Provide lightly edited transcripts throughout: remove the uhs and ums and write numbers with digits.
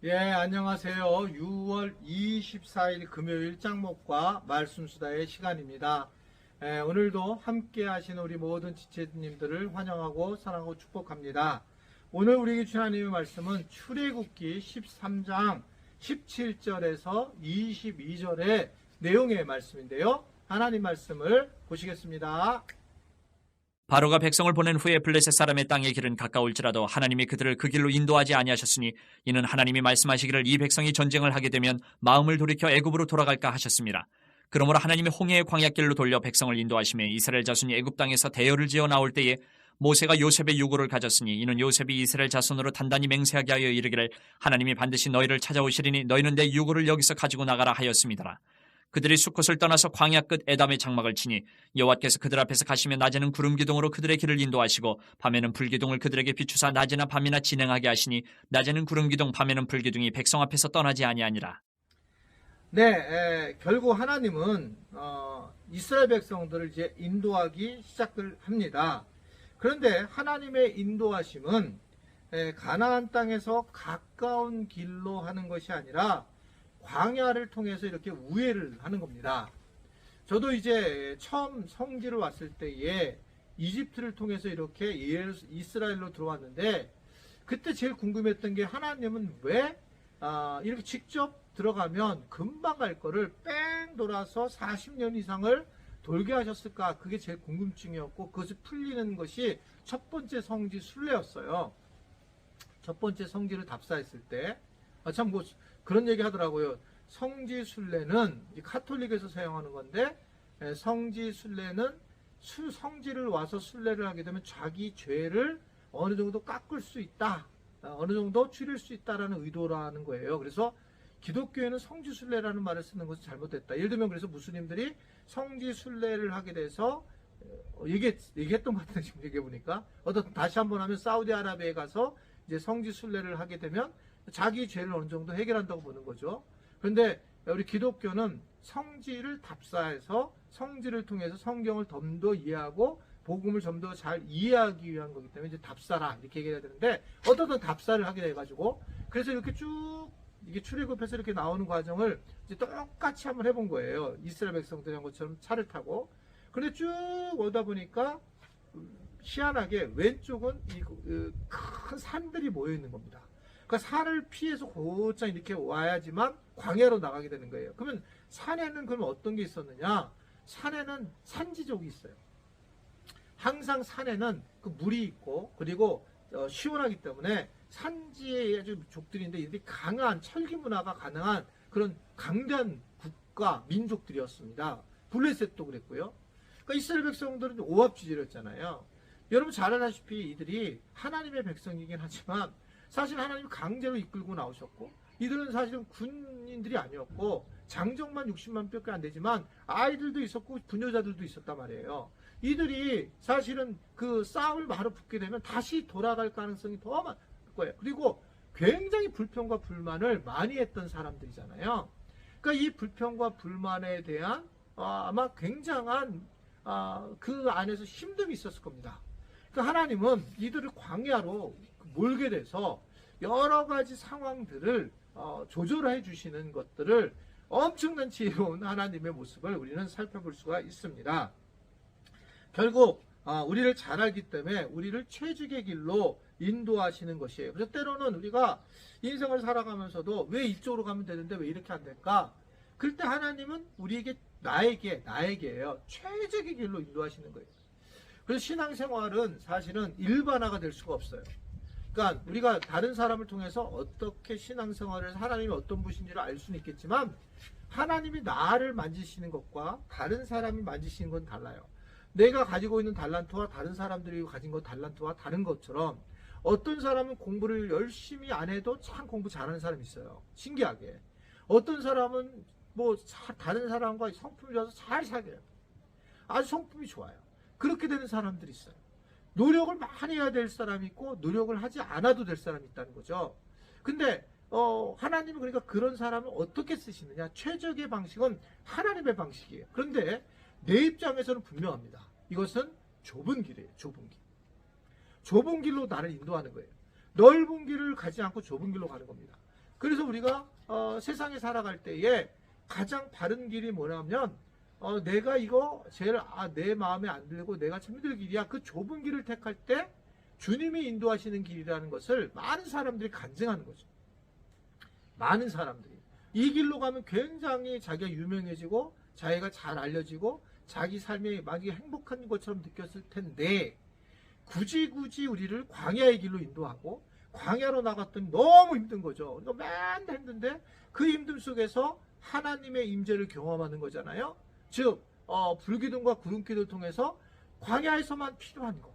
예, 안녕하세요. 6월 24일 금요일 짱목과 말씀수다의 시간입니다. 오늘도 함께 하신 우리 모든 지체님들을 환영하고 사랑하고 축복합니다. 오늘 우리에게 주신 하나님의 말씀은 출애굽기 13장 17절에서 22절의 내용의 말씀인데요. 하나님 말씀을 보시겠습니다. 바로가 백성을 보낸 후에 블레셋 사람의 땅의 길은 가까울지라도 하나님이 그들을 그 길로 인도하지 아니하셨으니 이는 하나님이 말씀하시기를 이 백성이 전쟁을 하게 되면 마음을 돌이켜 애굽으로 돌아갈까 하셨습니다. 그러므로 하나님이 홍해의 광야길로 돌려 백성을 인도하심에 이스라엘 자손이 애굽 땅에서 대열을 지어 나올 때에 모세가 요셉의 유고를 가졌으니 이는 요셉이 이스라엘 자손으로 단단히 맹세하게 하여 이르기를 하나님이 반드시 너희를 찾아오시리니 너희는 내 유고를 여기서 가지고 나가라 하였습니다. 그들이 수컷을 떠나서 광야 끝 에담의 장막을 치니 여호와께서 그들 앞에서 가시며 낮에는 구름 기둥으로 그들의 길을 인도하시고 밤에는 불기둥을 그들에게 비추사 낮이나 밤이나 진행하게 하시니 낮에는 구름 기둥 밤에는 불기둥이 백성 앞에서 떠나지 아니하니라. 네, 결국 하나님은 이스라엘 백성들을 이제 인도하기 시작을 합니다. 그런데 하나님의 인도하심은 가나안 땅에서 가까운 길로 하는 것이 아니라 광야를 통해서 이렇게 우회를 하는 겁니다. 저도 이제 처음 성지를 왔을 때에 이집트를 통해서 이렇게 이스라엘로 들어왔는데 그때 제일 궁금했던 게 하나님은 왜 이렇게 직접 들어가면 금방 갈 거를 뺑 돌아서 40년 이상을 돌게 하셨을까? 그게 제일 궁금증이었고 그것을 풀리는 것이 첫 번째 성지 순례였어요. 첫 번째 성지를 답사했을 때 참 뭐 그런 얘기 하더라고요. 성지 순례는 카톨릭에서 사용하는 건데 성지 순례는 성지를 와서 순례를 하게 되면 자기 죄를 어느 정도 깎을 수 있다. 어느 정도 줄일 수 있다라는 의도라는 거예요. 그래서 기독교에는 성지 순례라는 말을 쓰는 것은 잘못됐다. 예를 들면 그래서 무슬림들이 성지 순례를 하게 돼서 얘기했던 것 같은데 지금 얘기해 보니까 다시 한번 하면 사우디아라비아에 가서 이제 성지 순례를 하게 되면 자기 죄를 어느 정도 해결한다고 보는 거죠. 그런데 우리 기독교는 성지를 답사해서 성지를 통해서 성경을 좀 더 이해하고 복음을 좀 더 잘 이해하기 위한 거기 때문에 이제 답사라 이렇게 얘기해야 되는데 어떤 답사를 하게 돼가지고 그래서 이렇게 쭉 이게 출애굽해서 이렇게 나오는 과정을 이제 똑같이 한번 해본 거예요. 이스라엘 백성들이 한 것처럼 차를 타고. 그런데 쭉 오다 보니까 희한하게 왼쪽은 큰 산들이 모여 있는 겁니다. 그러니까 산을 피해서 곧장 이렇게 와야지만 광야로 나가게 되는 거예요. 그러면 산에는 그럼 어떤 게 있었느냐? 산에는 산지족이 있어요. 항상 산에는 그 물이 있고 그리고 시원하기 때문에 산지의 아주 족들인데 이들이 강한 철기 문화가 가능한 그런 강대한 국가 민족들이었습니다. 블레셋도 그랬고요. 그러니까 이스라엘 백성들은 오합지졸이었잖아요. 여러분 잘 아다시피 이들이 하나님의 백성이긴 하지만 사실 하나님이 강제로 이끌고 나오셨고 이들은 사실은 군인들이 아니었고 장정만 60만 밖에 안 되지만 아이들도 있었고 부녀자들도 있었단 말이에요. 이들이 사실은 그 싸움을 바로 붙게 되면 다시 돌아갈 가능성이 더 많을 거예요. 그리고 굉장히 불평과 불만을 많이 했던 사람들이잖아요. 그러니까 이 불평과 불만에 대한 아마 굉장한 그 안에서 힘듦이 있었을 겁니다. 그러니까 하나님은 이들을 광야로 몰게 돼서 여러 가지 상황들을 조절해 주시는 것들을 엄청난 지혜로운 하나님의 모습을 우리는 살펴볼 수가 있습니다. 결국 우리를 잘 알기 때문에 우리를 최적의 길로 인도하시는 것이에요. 그래서 때로는 우리가 인생을 살아가면서도 왜 이쪽으로 가면 되는데 왜 이렇게 안 될까? 그럴 때 하나님은 우리에게 나에게요. 최적의 길로 인도하시는 거예요. 그래서 신앙생활은 사실은 일반화가 될 수가 없어요. 그러니까 우리가 다른 사람을 통해서 어떻게 신앙생활을 하나님이 어떤 분이신지를 알 수는 있겠지만 하나님이 나를 만지시는 것과 다른 사람이 만지시는 건 달라요. 내가 가지고 있는 달란트와 다른 사람들이 가진 것 달란트와 다른 것처럼 어떤 사람은 공부를 열심히 안 해도 참 공부 잘하는 사람이 있어요. 신기하게. 어떤 사람은 뭐 다른 사람과 성품이 좋아서 잘 사귀어요. 아주 성품이 좋아요. 그렇게 되는 사람들이 있어요. 노력을 많이 해야 될 사람이 있고 노력을 하지 않아도 될 사람이 있다는 거죠. 근데 하나님은 그러니까 그런 사람을 어떻게 쓰시느냐? 최적의 방식은 하나님의 방식이에요. 그런데 내 입장에서는 분명합니다. 이것은 좁은 길이에요. 좁은 길. 좁은 길로 나를 인도하는 거예요. 넓은 길을 가지 않고 좁은 길로 가는 겁니다. 그래서 우리가 세상에 살아갈 때에 가장 바른 길이 뭐냐면 내가 이거 제일 내 마음에 안 들고 내가 참 힘들 길이야. 그 좁은 길을 택할 때 주님이 인도하시는 길이라는 것을 많은 사람들이 간증하는 거죠. 많은 사람들이 이 길로 가면 굉장히 자기가 유명해지고 자기가 잘 알려지고 자기 삶이 막 행복한 것처럼 느꼈을 텐데 굳이 우리를 광야의 길로 인도하고 광야로 나갔더니 너무 힘든 거죠. 그러니까 맨날 힘든데 그 힘듦 속에서 하나님의 임재를 경험하는 거잖아요. 즉 불기둥과 구름기를 통해서 광야에서만 필요한 거.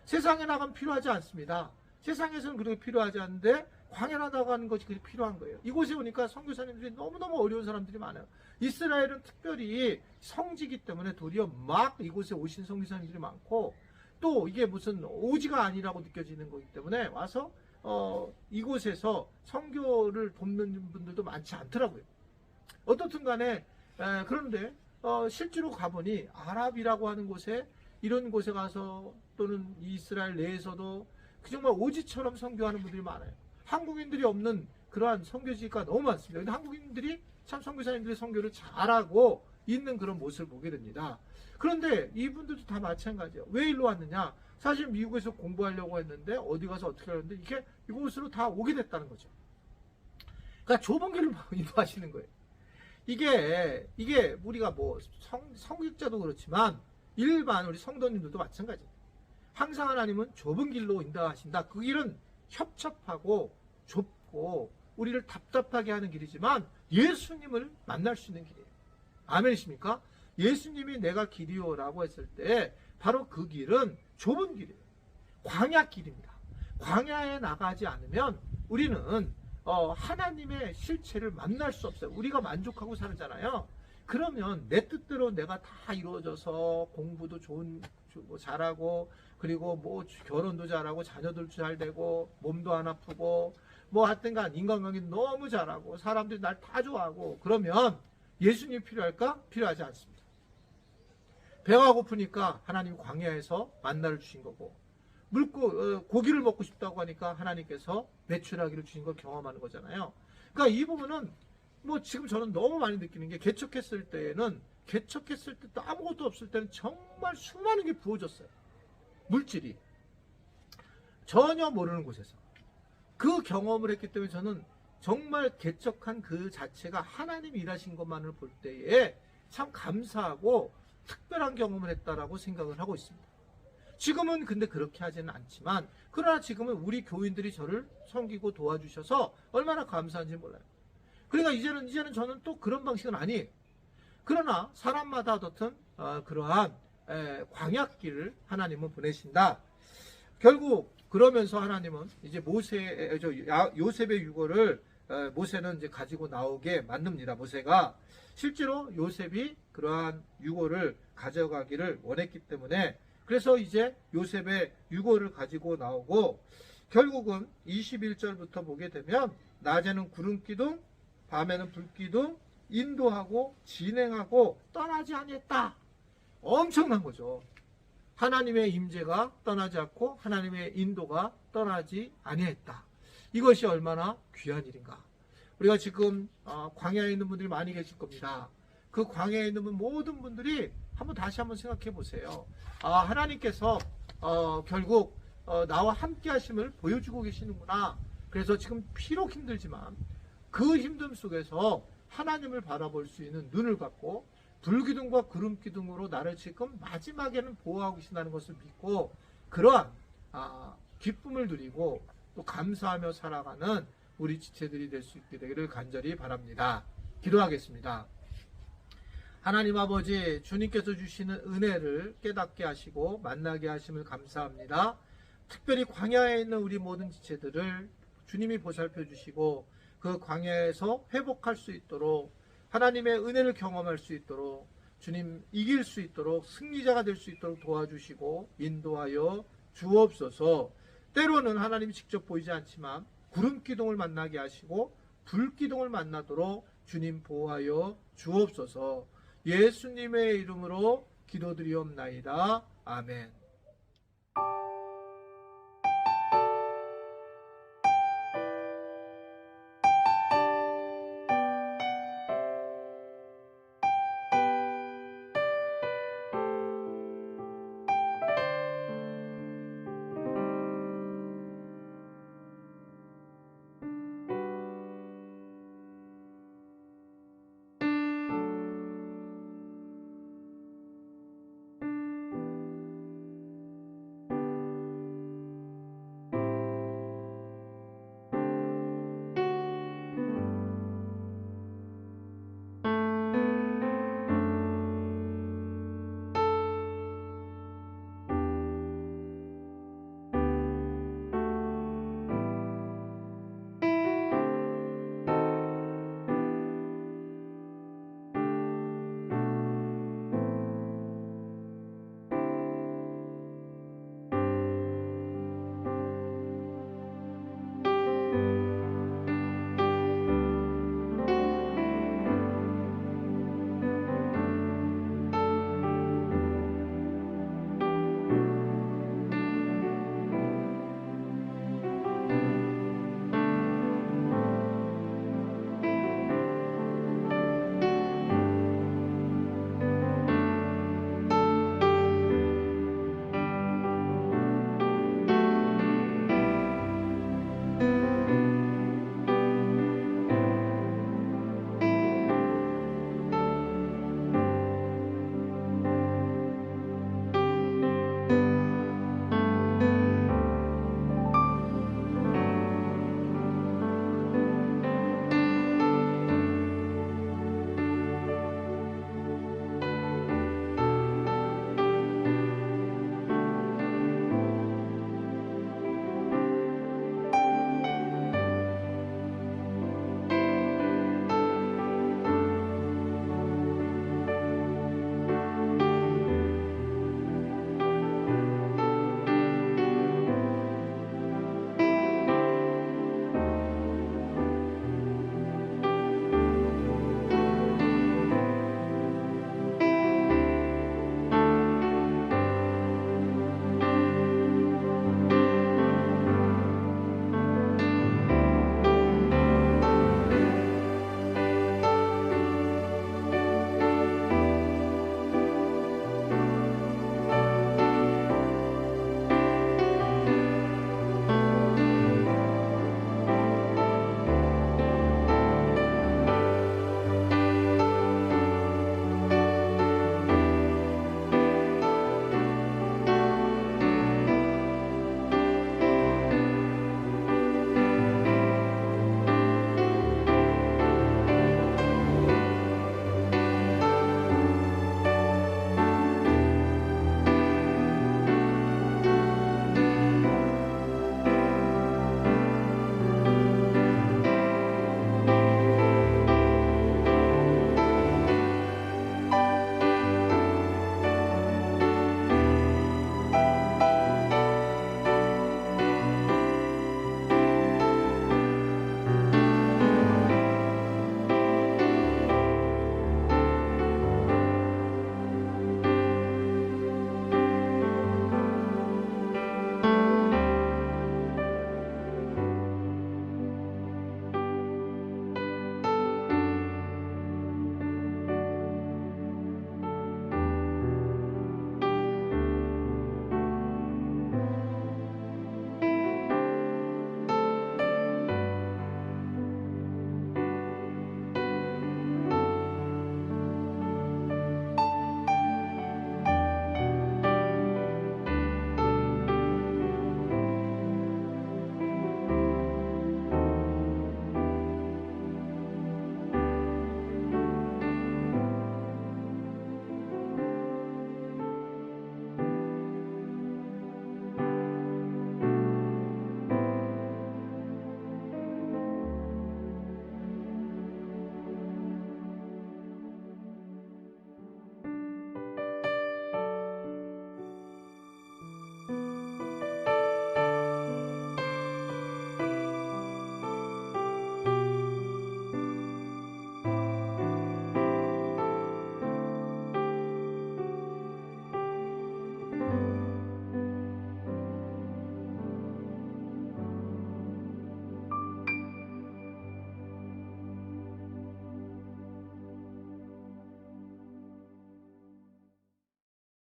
세상에 나가면 필요하지 않습니다. 세상에서는 그렇게 필요하지 않은데 광야 나가는 것이 그렇게 필요한 거예요. 이곳에 오니까 선교사님들이 너무너무 어려운 사람들이 많아요. 이스라엘은 특별히 성지기 때문에 도리어 막 이곳에 오신 선교사님들이 많고 또 이게 무슨 오지가 아니라고 느껴지는 거기 때문에 와서 이곳에서 선교를 돕는 분들도 많지 않더라고요. 어떻든 간에 그런데 실제로 가보니 아랍이라고 하는 곳에 이런 곳에 가서 또는 이스라엘 내에서도 정말 오지처럼 선교하는 분들이 많아요. 한국인들이 없는 그러한 선교지가 너무 많습니다. 근데 한국인들이 참 선교사님들이 선교를 잘하고 있는 그런 모습을 보게 됩니다. 그런데 이분들도 다 마찬가지예요. 왜 일로 왔느냐? 사실 미국에서 공부하려고 했는데 어디 가서 어떻게 하는데 이게 이곳으로 다 오게 됐다는 거죠. 그러니까 좁은 길로 인도하시는 거예요. 이게 우리가 뭐 성직자도 그렇지만 일반 우리 성도님들도 마찬가지예요. 항상 하나님은 좁은 길로 인도하신다. 그 길은 협첩하고 좁고 우리를 답답하게 하는 길이지만 예수님을 만날 수 있는 길이에요. 아멘이십니까? 예수님이 내가 길이요라고 했을 때 바로 그 길은 좁은 길이에요. 광야 길입니다. 광야에 나가지 않으면 우리는 하나님의 실체를 만날 수 없어요. 우리가 만족하고 살잖아요. 그러면 내 뜻대로 내가 다 이루어져서 공부도 잘하고 그리고 뭐 결혼도 잘하고 자녀들도 잘 되고 몸도 안 아프고 뭐 하여튼간 인간관계도 너무 잘하고 사람들이 날 다 좋아하고 그러면 예수님이 필요할까? 필요하지 않습니다. 배가 고프니까 하나님 광야에서 만나를 주신 거고 고기를 먹고 싶다고 하니까 하나님께서 메추라기를 주신 걸 경험하는 거잖아요. 그러니까 이 부분은 뭐 지금 저는 너무 많이 느끼는 게 개척했을 때도 아무것도 없을 때는 정말 수많은 게 부어졌어요. 물질이 전혀 모르는 곳에서 그 경험을 했기 때문에 저는 정말 개척한 그 자체가 하나님이 일하신 것만을 볼 때에 참 감사하고 특별한 경험을 했다라고 생각을 하고 있습니다. 지금은 근데 그렇게 하지는 않지만 그러나 지금은 우리 교인들이 저를 섬기고 도와주셔서 얼마나 감사한지 몰라요. 그러니까 이제는 저는 또 그런 방식은 아니에요. 그러나 사람마다 어떻든 그러한 광약길을 하나님은 보내신다. 결국 그러면서 하나님은 이제 요셉의 유고를 모세는 이제 가지고 나오게 만듭니다. 모세가 실제로 요셉이 그러한 유고를 가져가기를 원했기 때문에 그래서 이제 요셉의 유고를 가지고 나오고 결국은 21절부터 보게 되면 낮에는 구름기둥 밤에는 불기둥 인도하고 진행하고 떠나지 아니했다. 엄청난 거죠. 하나님의 임재가 떠나지 않고 하나님의 인도가 떠나지 아니했다. 이것이 얼마나 귀한 일인가. 우리가 지금 광야에 있는 분들이 많이 계실 겁니다. 그 광야에 있는 모든 분들이 다시 한번 생각해 보세요. 하나님께서 결국 나와 함께 하심을 보여주고 계시는구나. 그래서 지금 비록 힘들지만 그 힘듦 속에서 하나님을 바라볼 수 있는 눈을 갖고 불기둥과 구름기둥으로 나를 지금 마지막에는 보호하고 계신다는 것을 믿고 그러한 기쁨을 누리고 또 감사하며 살아가는 우리 지체들이 될 수 있게 되기를 간절히 바랍니다. 기도하겠습니다. 하나님 아버지, 주님께서 주시는 은혜를 깨닫게 하시고 만나게 하심을 감사합니다. 특별히 광야에 있는 우리 모든 지체들을 주님이 보살펴 주시고 그 광야에서 회복할 수 있도록 하나님의 은혜를 경험할 수 있도록 주님 이길 수 있도록 승리자가 될 수 있도록 도와주시고 인도하여 주옵소서. 때로는 하나님이 직접 보이지 않지만 구름기둥을 만나게 하시고 불기둥을 만나도록 주님 보호하여 주옵소서. 예수님의 이름으로 기도드리옵나이다. 아멘.